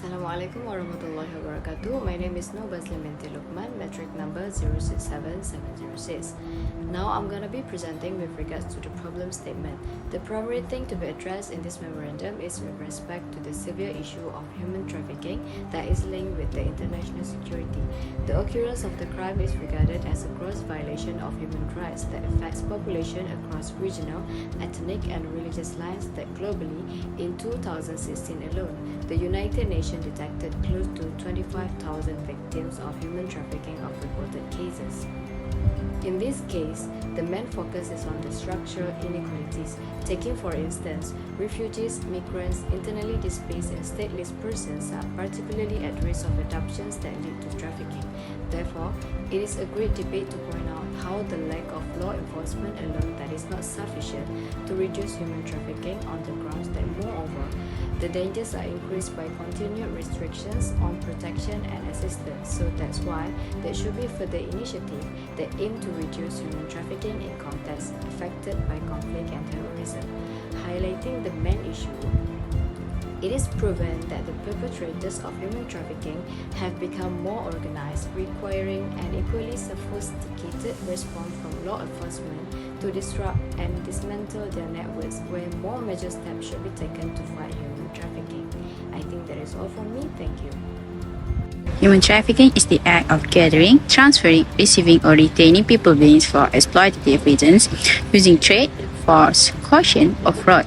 Assalamualaikum warahmatullahi wabarakatuh. My name is Nobazla Minti Lukman, metric number 067706. Now I'm gonna be presenting with regards to the problem statement. The primary thing to be addressed in this memorandum is with respect to the severe issue of human trafficking that is linked with the international security. The occurrence of the crime is regarded as a gross violation of human rights that affects population across regional, ethnic and religious lines that globally in 2016 alone, the United Nations detected close to 25,000 victims of human trafficking of reported cases. In this case, the main focus is on the structural inequalities, taking for instance, refugees, migrants, internally displaced and stateless persons are particularly at risk of adoptions that lead to trafficking. Therefore, it is a great debate to point out how the lack of law enforcement alone that is not sufficient to reduce human trafficking on the grounds that moreover, the dangers are increased by continued restrictions on protection and assistance. So that's why there should be further initiatives that aim to reduce human trafficking in contexts affected by conflict and terrorism. Highlighting the main issue, it is proven that the perpetrators of human trafficking have become more organized, requiring an equally sophisticated response from law enforcement to disrupt and dismantle their networks, where more major steps should be taken to fight human trafficking. I think that is all from me. Thank you. Human trafficking is the act of gathering, transferring, receiving, or retaining people beings for exploitative reasons using trade, force, coercion, or fraud.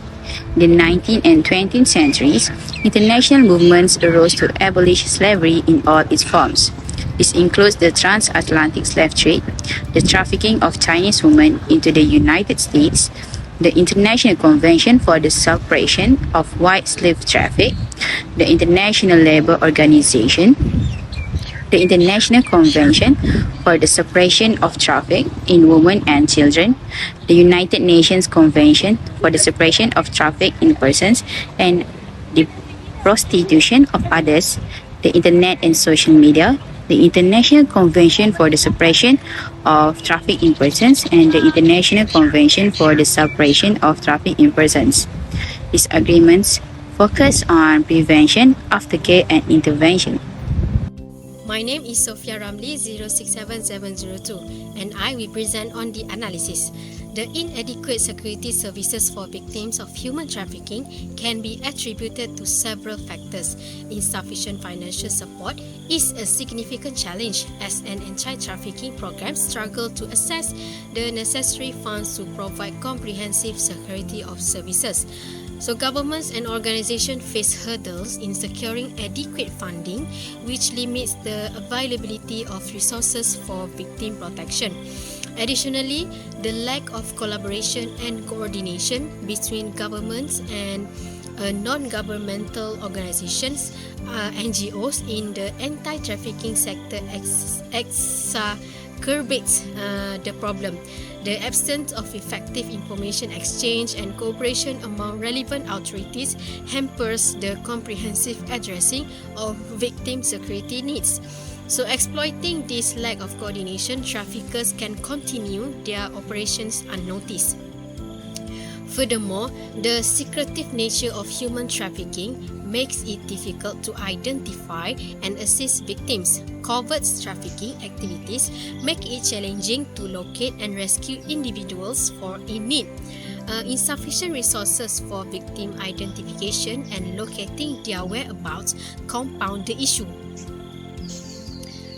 In the 19th and 20th centuries, international movements arose to abolish slavery in all its forms. This includes the transatlantic slave trade, the trafficking of Chinese women into the United States, the International Convention for the Suppression of White Slave Traffic, the International Labour Organization, the International Convention for the Suppression of Traffic in Women and Children, the United Nations Convention for the Suppression of Traffic in Persons and the Prostitution of Others, the Internet and Social Media, the International Convention for the Suppression of Traffic in Persons, and the International Convention for the Suppression of Traffic in Persons. These agreements focus on prevention, aftercare, and intervention. My name is Sophia Ramli 067702 and I will present on the analysis. The inadequate security services for victims of human trafficking can be attributed to several factors. Insufficient financial support is a significant challenge as an anti-trafficking program struggles to access the necessary funds to provide comprehensive security of services. So governments and organizations face hurdles in securing adequate funding, which limits the availability of resources for victim protection. Additionally, the lack of collaboration and coordination between governments and non-governmental organizations, NGOs, in the anti-trafficking sector exacerbates the problem. The absence of effective information exchange and cooperation among relevant authorities hampers the comprehensive addressing of victim security needs. So, exploiting this lack of coordination, traffickers can continue their operations unnoticed. Furthermore, the secretive nature of human trafficking makes it difficult to identify and assist victims. Covert trafficking activities make it challenging to locate and rescue individuals in need. Insufficient resources for victim identification and locating their whereabouts compound the issue.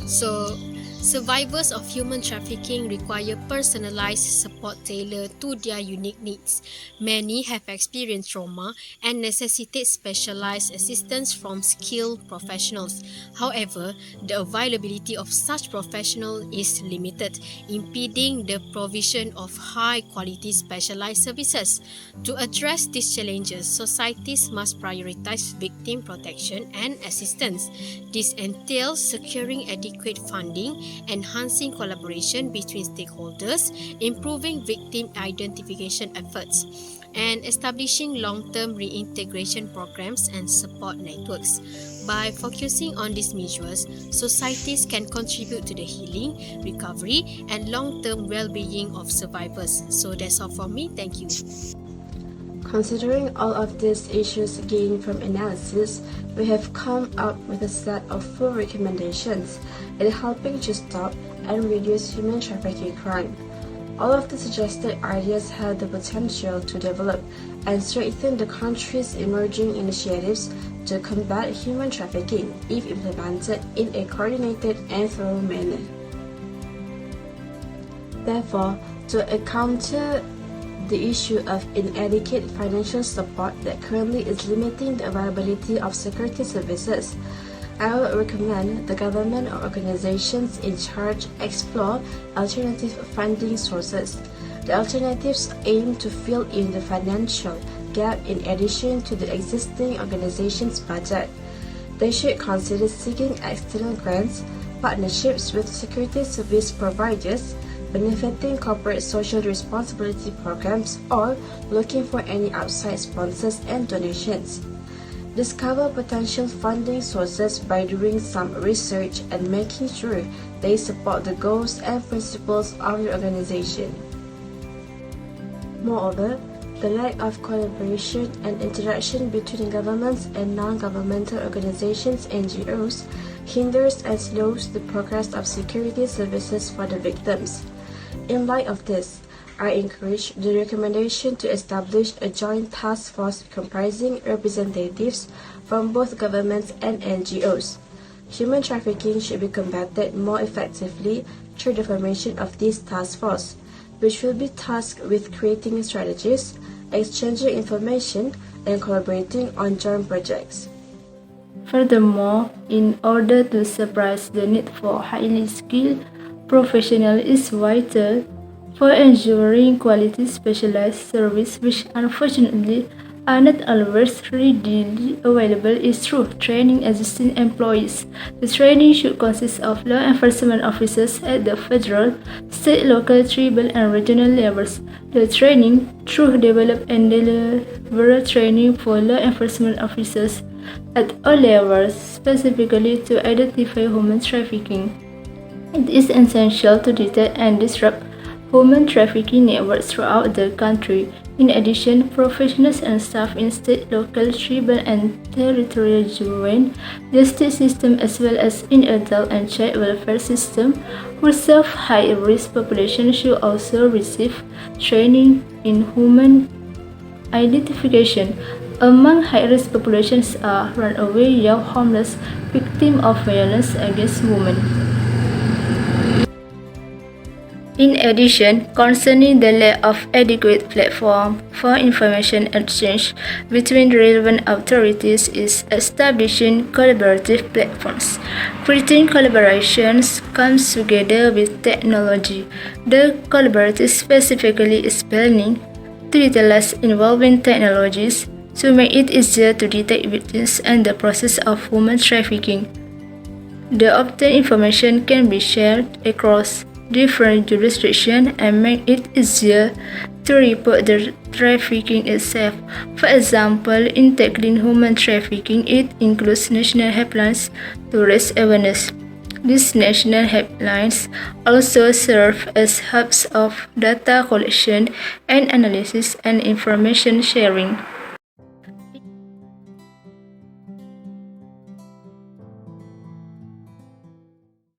So, survivors of human trafficking require personalized support tailored to their unique needs. Many have experienced trauma and necessitate specialized assistance from skilled professionals. However, the availability of such professionals is limited, impeding the provision of high-quality specialized services. To address these challenges, societies must prioritize victim protection and assistance. This entails securing adequate funding, enhancing collaboration between stakeholders, improving victim identification efforts, and establishing long-term reintegration programs and support networks. By focusing on these measures, societies can contribute to the healing, recovery, and long-term well-being of survivors. So that's all from me. Thank you. Considering all of these issues gained from analysis, we have come up with a set of 4 recommendations in helping to stop and reduce human trafficking crime. All of the suggested ideas have the potential to develop and strengthen the country's emerging initiatives to combat human trafficking if implemented in a coordinated and thorough manner. Therefore, to counter the issue of inadequate financial support that currently is limiting the availability of security services, I would recommend the government or organizations in charge explore alternative funding sources. The alternatives aim to fill in the financial gap in addition to the existing organization's budget. They should consider seeking external grants, partnerships with security service providers, benefiting corporate social responsibility programs, or looking for any outside sponsors and donations. Discover potential funding sources by doing some research and making sure they support the goals and principles of your organization. Moreover, the lack of collaboration and interaction between governments and non-governmental organizations (NGOs) hinders and slows the progress of security services for the victims. In light of this, I encourage the recommendation to establish a joint task force comprising representatives from both governments and NGOs. Human trafficking should be combated more effectively through the formation of this task force, which will be tasked with creating strategies, exchanging information, and collaborating on joint projects. Furthermore, in order to suppress the need for highly skilled professionals is vital for ensuring quality specialized service, which unfortunately are not always readily available is through training existing employees. The training should consist of law enforcement officers at the federal, state, local, tribal, and regional levels. The training should develop and deliver training for law enforcement officers at all levels, specifically to identify human trafficking. It is essential to detect and disrupt human trafficking networks throughout the country. In addition, professionals and staff in state, local, tribal, and territorial juvenile justice system as well as in adult and child welfare system who serve high-risk populations should also receive training in human identification. Among high-risk populations are runaway, young, homeless, victims of violence against women. In addition, concerning the lack of adequate platform for information exchange between relevant authorities is establishing collaborative platforms. Creating collaborations comes together with technology. The collaborative specifically is planning to utilize involving technologies to make it easier to detect victims and the process of human trafficking. The obtained information can be shared across different jurisdictions and make it easier to report the trafficking itself. For example, in tackling human trafficking, it includes national helplines to raise awareness. These national helplines also serve as hubs of data collection and analysis and information sharing.